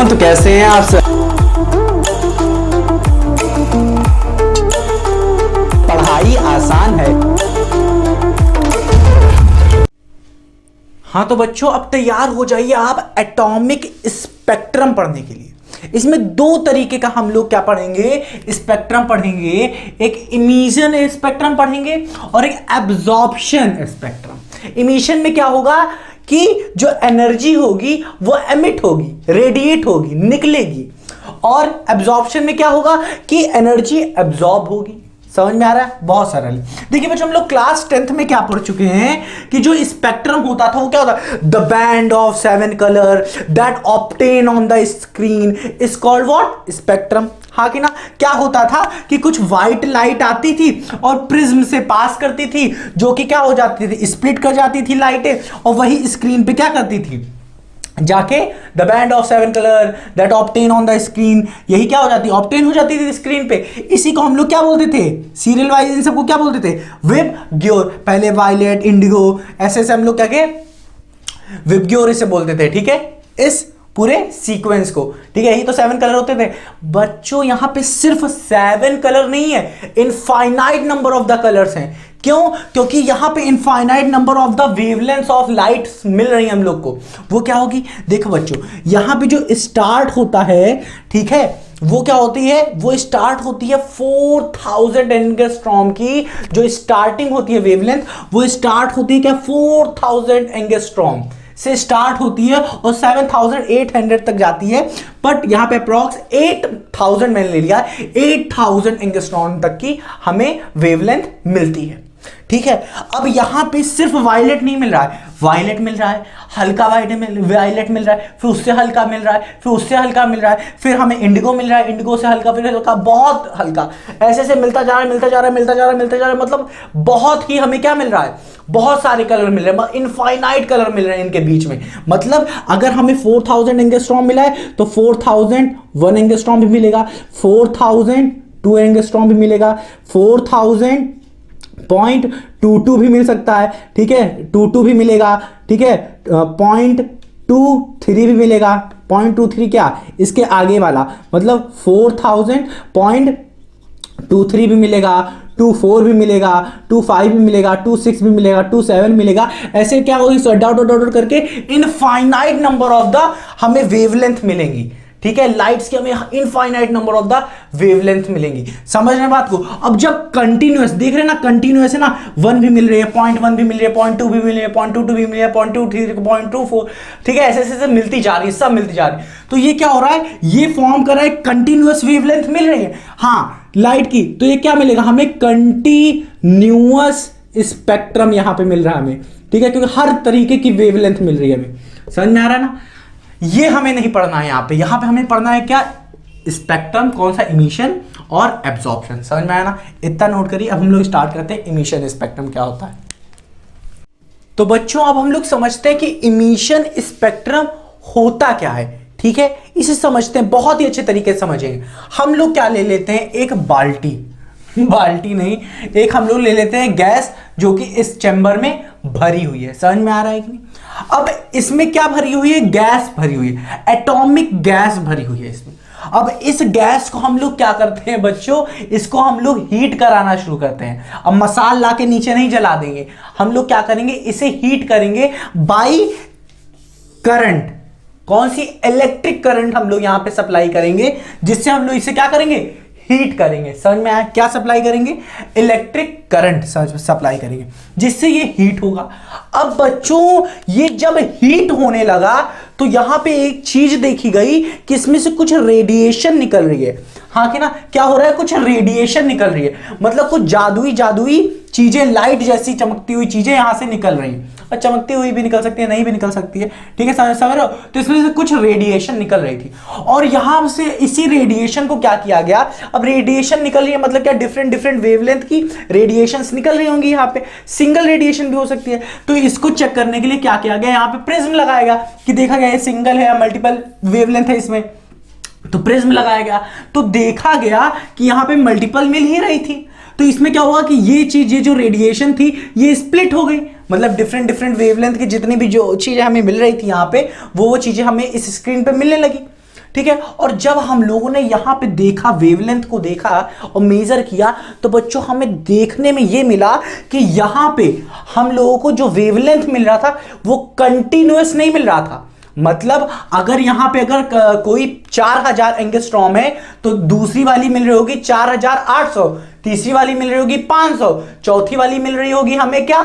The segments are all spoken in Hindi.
एवरीवन, तो कैसे हैं आप सब। पढ़ाई आसान है। हाँ तो बच्चों, अब तैयार हो जाइए आप एटॉमिक स्पेक्ट्रम पढ़ने के लिए। इसमें दो तरीके का हम लोग क्या पढ़ेंगे, स्पेक्ट्रम पढ़ेंगे। एक इमिशन स्पेक्ट्रम पढ़ेंगे और एक एब्जॉर्प्शन स्पेक्ट्रम। इमिशन में क्या होगा कि जो एनर्जी होगी वो एमिट होगी, रेडिएट होगी, निकलेगी। और एब्जॉर्प्शन में क्या होगा कि एनर्जी एब्जॉर्ब होगी। समझ में आ रहा है? बहुत सरल। देखिए बच्चों, हम लोग क्लास 10th में क्या पढ़ चुके हैं कि जो स्पेक्ट्रम होता था वो क्या होता है, the band of 7 colour that obtain on the screen is called what, spectrum. हाँ कि ना? क्या होता था कि कुछ व्हाइट लाइट आती थी और प्रिज्म से पास करती थी, जो कि क्या हो जाती थी, स्प्लिट कर जाती थी लाइटें, और वही स्क्रीन पे क्या करती थी, जाके the band of 7 colour that obtain on the screen, यही क्या हो जाती, ऑब्टेन हो जाती थी स्क्रीन पे। इसी को हम लोग क्या बोलते थे, सीरियल वाइज इन सबको क्या बोलते थे, विबग्योर। पहले वायलेट, इंडिगो, ऐसे ऐसे हम लोग क्या के विबग्योर इसे बोलते थे। ठीक है, इस पूरे सीक्वेंस को। ठीक है, यही तो 7 कलर होते थे बच्चों। यहां पे सिर्फ 7 कलर नहीं है, infinite number of the colours हैं। क्यों? क्योंकि यहां पे infinite number of the wavelengths of light मिल रही है हम लोग को। वो क्या होगी, देखो बच्चों, यहां पे जो स्टार्ट होता है, ठीक है, वो क्या होती है, वो स्टार्ट होती है 4000 एंगस्ट्रॉम की। जो स्टार्टिंग होती है वेवलेंथ, वो स्टार्ट होती है क्या, 4000 एंगस्ट्रॉम से स्टार्ट होती है और 7800 तक जाती है। बट यहां पे अप्रॉक्स 8000 मैंने ले लिया, 8000 एंगस्ट्रॉम तक की हमें वेवलेंथ मिलती है। ठीक है, अब यहां पे सिर्फ वायलेट नहीं मिल रहा है, वायलेट मिल रहा है, हल्का वायलेट मिल रहा है, फिर उससे हल्का मिल रहा है, फिर उससे हल्का मिल रहा है, फिर हमें इंडिगो मिल रहा है, इंडिगो से हल्का, फिर हल्का, बहुत हल्का, ऐसे ऐसे मिलता जा रहा है, मिलता जा रहा है, मिलता जा रहा है, मिलता जा रहा है। मतलब बहुत ही हमें क्या मिल रहा है, बहुत सारे कलर मिल रहे हैं, इनफाइनाइट कलर मिल रहे हैं इनके बीच में। मतलब अगर हमें 4000 एंगस्ट्रॉम मिला है तो 4001 एंगस्ट्रॉम भी मिलेगा, 4002 एंगस्ट्रॉम भी मिलेगा, 4000.22 भी मिल सकता है। ठीक है, 22 भी मिलेगा। ठीक है, 0.23 भी मिलेगा। 0.23 क्या, इसके आगे वाला, मतलब 4000.23 भी मिलेगा, 24 भी मिलेगा, 25 भी मिलेगा, 26 भी मिलेगा, 27 मिलेगा। ऐसे क्या होगी, डॉट डॉट डॉट करके इनफाइनाइट नंबर ऑफ द हमें वेवलेंथ मिलेंगी। ठीक है, लाइट्स की हमें infinite number of the wavelength मिलेंगी। समझ रहे बात को? अब जब कंटिन्यूअस देख रहे हैं ना, कंटिन्यूअस है ना, 1 भी मिल रही है, 0.1 भी मिल रही है, 0.2 भी मिल रही है, 0.22 भी मिल रही है, 0.23, 0.24, ठीक है, ऐसे ऐसे मिलती जा रही है, सब मिलती जा रही है। तो ये क्या हो रहा है, ये फॉर्म कर रहा है कंटिन्यूअस वेवलेंथ मिल रही है हाँ लाइट की। तो ये क्या मिलेगा हमें, कंटिन्यूअस स्पेक्ट्रम यहां पे मिल रहा है हमें। ठीक है, क्योंकि हर तरीके की वेवलेंथ मिल रही है हमें। समझ में आ रहा है ना? ये हमें नहीं पढ़ना है यहां पे हमें पढ़ना है क्या, स्पेक्ट्रम, कौन सा, इमिशन और एब्जॉर्प्शन। समझ में आया ना? इतना नोट करिए। अब हम लोग स्टार्ट करते हैं, इमिशन स्पेक्ट्रम क्या होता है। तो बच्चों, अब हम लोग समझते हैं कि इमिशन स्पेक्ट्रम होता क्या है। ठीक है, इसे समझते हैं, बहुत ही अच्छे तरीके से समझेंगे। हम लोग क्या ले लेते हैं, एक बाल्टी नहीं, एक हम लोग ले लेते हैं गैस, जो कि इस चैम्बर में भरी हुई है। समझ में आ रहा है कि नहीं? अब इसमें क्या भरी हुई है, गैस भरी हुई है, एटॉमिक गैस भरी हुई है इसमें। अब इस गैस को हम लोग क्या करते हैं बच्चों, इसको हम लोग हीट कराना शुरू करते हैं। अब मसाल ला के नीचे नहीं जला देंगे, हम लोग क्या करेंगे, इसे हीट करेंगे बाई करंट। कौन सी, इलेक्ट्रिक करंट हम लोग यहां पे सप्लाई करेंगे, जिससे हम लोग इसे क्या करेंगे, हीट करेंगे। समझ में आया? क्या सप्लाई करेंगे, इलेक्ट्रिक करंट सप्लाई करेंगे, जिससे ये हीट होगा। अब बच्चों, ये जब हीट होने लगा तो यहां पे एक चीज देखी गई कि इसमें से कुछ रेडिएशन निकल रही है। हाँ कि ना? क्या हो रहा है, कुछ रेडिएशन निकल रही है, मतलब कुछ जादुई चीजें, लाइट जैसी चमकती हुई चीजें यहां से निकल रही हैं। और चमकती हुई भी निकल सकती है, नहीं भी निकल सकती है। ठीक है, समझ रहे हो? तो इसमें से कुछ रेडिएशन निकल रही थी और यहां से इसी रेडिएशन को क्या किया गया, अब रेडिएशन निकल रही है मतलब क्या, डिफरेंट वेवलेंथ की रेडिएशंस निकल रही होंगी। यहाँ पे सिंगल रेडिएशन भी हो सकती है। तो इसको चेक करने के लिए क्या किया गया, यहाँ पे प्रिज्म लगाया गया कि देखा गया सिंगल है या मल्टीपल वेवलेंथ है इसमें। तो प्रिज्म लगाया गया तो देखा गया कि यहां पे मल्टीपल मिल ही रही थी। तो इसमें क्या हुआ कि ये चीज, ये जो रेडिएशन थी, ये स्प्लिट हो गई। मतलब डिफरेंट वेवलेंथ की जितनी भी जो चीजें हमें मिल रही थी यहाँ पे, वो चीजें हमें इस स्क्रीन पे मिलने लगी। ठीक है। और जब हम लोगों ने यहां पे देखा, वेवलेंथ को देखा और मेजर किया, तो बच्चों हमें देखने में ये मिला कि यहां पे हम लोगों को जो वेवलेंथ मिल रहा था वो कंटिन्यूअस नहीं मिल रहा था। मतलब अगर यहां पे अगर कोई 4000 एंगस्ट्रॉम है तो दूसरी वाली मिल रही होगी 4800, तीसरी वाली मिल रही होगी 500, चौथी वाली मिल रही होगी हमें क्या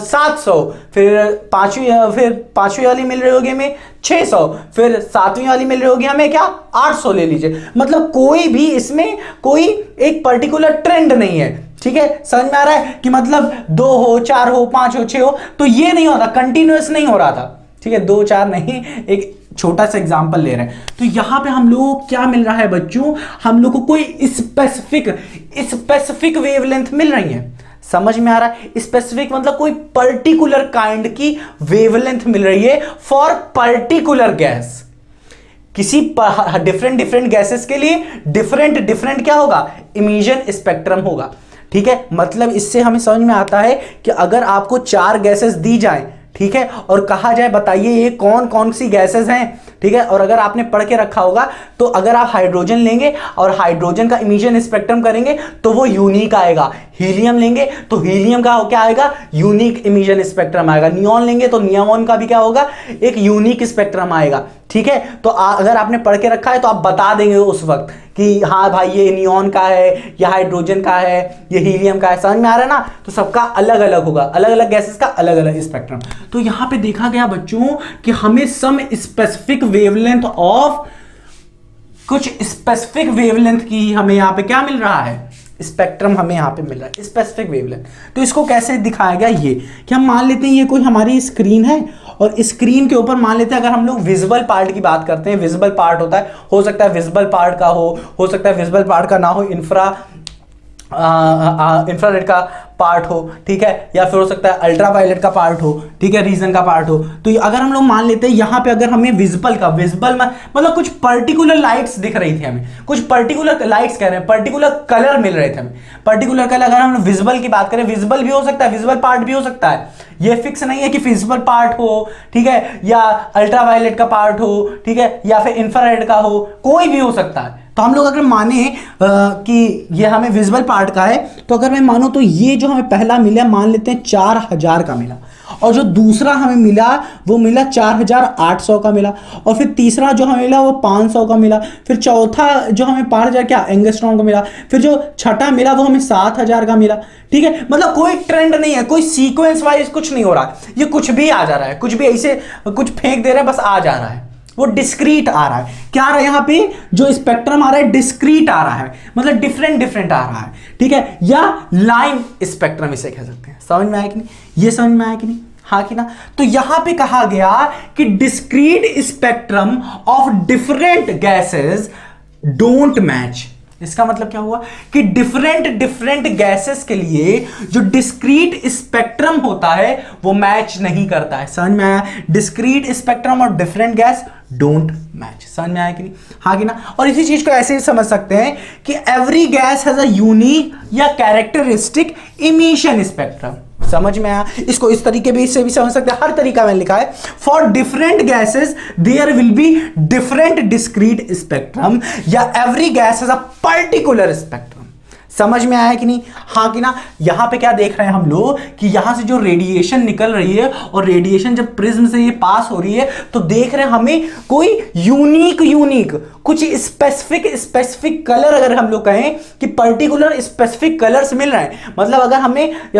700, फिर पांचवी वाली मिल रही होगी हमें 600, फिर सातवीं वाली मिल रही होगी हमें क्या 800 ले लीजिए। मतलब कोई भी इसमें कोई एक पर्टिकुलर ट्रेंड नहीं है। ठीक है, समझ में आ रहा है कि मतलब 2 हो, 4 हो, 5 हो, 6 हो, तो ये नहीं होता, कंटिन्यूअस नहीं हो रहा था। ठीक है, 2 4 नहीं, एक छोटा सा एग्जांपल ले रहे हैं। तो यहां पे हम लोगों को क्या मिल रहा है बच्चों, हम लोग को कोई स्पेसिफिक वेवलेंथ मिल रही है। समझ में आ रहा है? स्पेसिफिक मतलब कोई पर्टिकुलर काइंड की वेवलेंथ मिल रही है फॉर पर्टिकुलर गैस। किसी डिफरेंट गैसेस के लिए डिफरेंट क्या होगा, इमिशन स्पेक्ट्रम होगा। ठीक है, मतलब इससे हमें समझ में आता है कि अगर आपको 4 गैसेस दी जाए, ठीक है, और कहा जाए बताइए ये कौन कौन सी गैसेस हैं, ठीक है, और अगर आपने पढ़ के रखा होगा तो अगर आप हाइड्रोजन लेंगे और हाइड्रोजन का इमिशन स्पेक्ट्रम करेंगे तो वो यूनिक आएगा। हीलियम लेंगे तो हीलियम का क्या आएगा, यूनिक इमिशन स्पेक्ट्रम आएगा। नियॉन लेंगे तो नियॉन का भी क्या होगा, एक यूनिक स्पेक्ट्रम आएगा। ठीक है, तो अगर आपने पढ़ के रखा है तो आप बता देंगे उस वक्त कि हाँ भाई ये नियॉन का है, ये हाइड्रोजन का है, ये हीलियम का है। समझ में आ रहा है ना? तो सबका अलग अलग होगा, अलग अलग गैसेस का अलग अलग स्पेक्ट्रम। तो यहां पे देखा गया बच्चों कि हमें सम स्पेसिफिक वेवलेंथ ऑफ, कुछ स्पेसिफिक वेवलेंथ की हमें यहां पे क्या मिल रहा है, स्पेक्ट्रम हमें यहां पे मिल रहा है, स्पेसिफिक वेवलेंथ। तो इसको कैसे दिखाया गया, ये कि हम मान लेते हैं ये कोई हमारी स्क्रीन है और स्क्रीन के ऊपर मान लेते हैं, अगर हम लोग विजिबल पार्ट की बात करते हैं, विजिबल पार्ट होता है, हो सकता है विजिबल पार्ट का हो सकता है विजिबल पार्ट का ना हो, इंफ्रारेड का पार्ट हो, ठीक है, या फिर हो सकता है अल्ट्रावायलेट का पार्ट हो, ठीक है, रीजन का पार्ट हो। तो अगर हम लोग मान लेते हैं यहां पे अगर हमें विजिबल मतलब कुछ पर्टिकुलर लाइट्स दिख रही थी, हमें कुछ पर्टिकुलर लाइट्स कह रहे हैं, पर्टिकुलर कलर मिल रहे थे हमें, पर्टिकुलर कलर। अगर हम विजिबल की बात करें, विजिबल भी हो सकता है, विजिबल पार्ट भी हो सकता है, ये फिक्स नहीं है कि विजिबल पार्ट हो, ठीक है, या अल्ट्रावायलेट का पार्ट हो, ठीक है, या फिर इंफ्रारेड का हो, कोई भी हो सकता है। तो हम लोग अगर माने कि ये हमें विजिबल पार्ट का है, तो अगर मैं मानूं तो ये जो हमें पहला मिला मान लेते हैं 4000 का मिला, और जो दूसरा हमें मिला वो मिला 4800 का मिला, और फिर तीसरा जो हमें मिला वो 500 का मिला, फिर चौथा जो हमें 5000 क्या एंगस्ट्रॉम का मिला, फिर जो छठा मिला वो हमें 7000 का मिला। ठीक है, मतलब कोई ट्रेंड नहीं है, कोई सीक्वेंस वाइज कुछ नहीं हो रहा, ये कुछ भी आ जा रहा है, कुछ भी ऐसे कुछ फेंक दे रहे हैं, बस आ जा रहा है, वो डिस्क्रीट आ रहा है। क्या आ रहा है यहां पे, जो स्पेक्ट्रम आ रहा है डिस्क्रीट आ रहा है, मतलब डिफरेंट आ रहा है। ठीक है, या लाइन स्पेक्ट्रम इसे कह सकते हैं। समझ में आया कि नहीं, ये समझ में आया कि नहीं, हाँ कि ना? तो यहां पे कहा गया कि discrete spectrum of different gases don't match. इसका मतलब क्या हुआ कि डिफरेंट गैसेस के लिए जो डिस्क्रीट स्पेक्ट्रम होता है वो मैच नहीं करता है। समझ में आया? डिस्क्रीट स्पेक्ट्रम और डिफरेंट गैस डोंट मैच। समझ में आया कि नहीं, हाँ कि ना? और इसी चीज को ऐसे ही समझ सकते हैं कि every gas has a unique या कैरेक्टरिस्टिक इमिशन स्पेक्ट्रम। समझ में आया? इसको इस तरीके से भी समझ सकते हैं, हर तरीका मैंने लिखा है। For different gases there will be different discrete spectrum, या every gas has a particular spectrum. समझ में आया कि नहीं, हाँ कि ना? यहां पे क्या देख रहे हैं हम लोग कि यहां से जो रेडिएशन निकल रही है और रेडिएशन जब प्रिज्म से ये पास हो रही है तो देख रहे हैं हमें कोई यूनिक कुछ स्पेसिफिक कलर, अगर हम लोग कहें कि पर्टिकुलर स्पेसिफिक कलर्स मिल रहे हैं, मतलब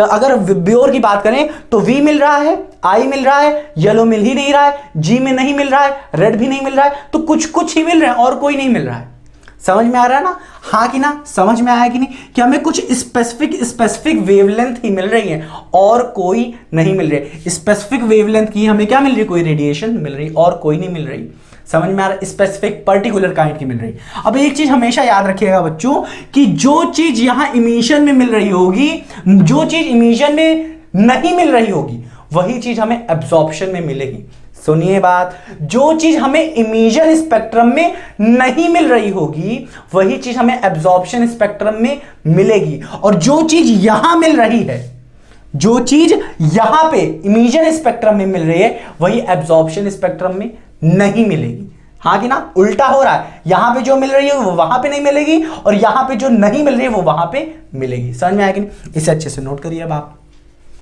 अगर ब्योर की बात करें तो वी मिल रहा है, आई मिल रहा है, येलो मिल ही नहीं रहा है, जी में नहीं मिल रहा है, रेड भी नहीं मिल रहा है, तो कुछ ही मिल रहा है और कोई नहीं मिल रहा है। समझ में आ रहा है ना, हाँ कि ना? समझ में आया कि नहीं कि हमें कुछ स्पेसिफिक वेवलेंथ ही मिल रही है और कोई नहीं मिल रही। स्पेसिफिक वेवलेंथ की हमें क्या मिल रही है, कोई रेडिएशन मिल रही और कोई नहीं मिल रही। समझ में आ रहा है? स्पेसिफिक पर्टिकुलर काइंड की मिल रही। अब एक चीज हमेशा याद रखिएगा बच्चों कि जो चीज यहां इमिशन में मिल रही होगी, जो चीज इमिशन में नहीं मिल रही होगी, वही चीज हमें एब्जॉर्प्शन में मिलेगी। सुनिए बात, जो चीज हमें इमिशन स्पेक्ट्रम में नहीं मिल रही होगी वही चीज हमें एब्जॉर्प्शन स्पेक्ट्रम में मिलेगी, और जो चीज यहां मिल रही है, जो चीज यहां पे इमिशन स्पेक्ट्रम में मिल रही है वही एब्जॉर्प्शन स्पेक्ट्रम में नहीं मिलेगी। हाँ कि ना, उल्टा हो रहा है, यहां पे जो मिल रही है वो वहां पे नहीं मिलेगी और यहां पे जो नहीं मिल रही है वो वहां पे मिलेगी। समझ में आया कि नहीं? इसे अच्छे से नोट करिए अब आप।